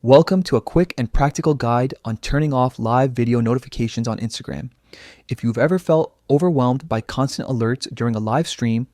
Welcome to a quick and practical guide on turning off live video notifications on Instagram. If you've ever felt overwhelmed by constant alerts during a live stream,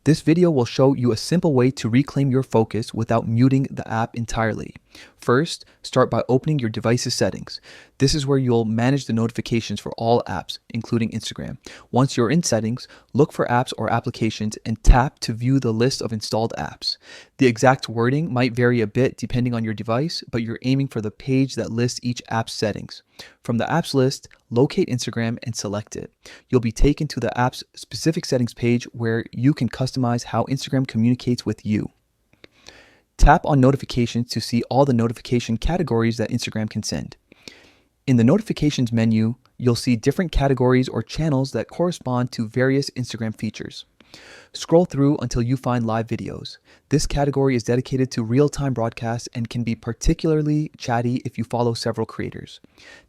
this video will show you a simple way to reclaim your focus without muting the app entirely. First, start by opening your device's settings. This is where you'll manage the notifications for all apps, including Instagram. Once you're in settings, look for apps or applications and tap to view the list of installed apps. The exact wording might vary a bit depending on your device, but you're aiming for the page that lists each app's settings. From the apps list, locate Instagram and select it. You'll be taken to the app's specific settings page where you can customize how Instagram communicates with you. Tap on notifications to see all the notification categories that Instagram can send. In the notifications menu, you'll see different categories or channels that correspond to various Instagram features. Scroll through until you find live videos. This category is dedicated to real-time broadcasts and can be particularly chatty if you follow several creators.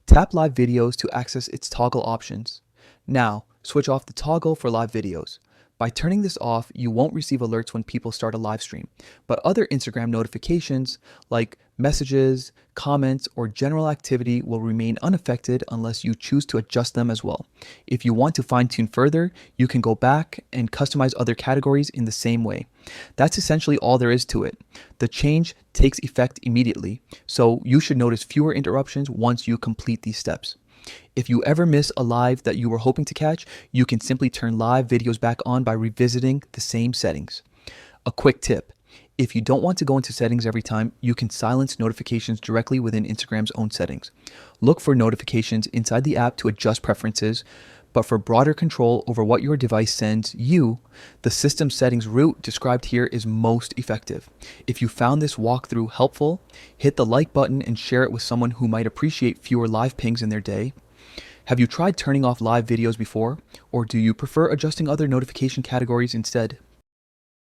Tap live videos to access its toggle options. Now, switch off the toggle for live videos. By turning this off, you won't receive alerts when people start a live stream, but other Instagram notifications like messages, comments, or general activity will remain unaffected unless you choose to adjust them as well. If you want to fine-tune further, you can go back and customize other categories in the same way. That's essentially all there is to it. The change takes effect immediately, so you should notice fewer interruptions once you complete these steps. If you ever miss a live that you were hoping to catch, you can simply turn live videos back on by revisiting the same settings. A quick tip: if you don't want to go into settings every time, you can silence notifications directly within Instagram's own settings. Look for notifications inside the app to adjust preferences, but for broader control over what your device sends you, the system settings route described here is most effective. If you found this walkthrough helpful, hit the like button and share it with someone who might appreciate fewer live pings in their day. Have you tried turning off live videos before, or do you prefer adjusting other notification categories instead?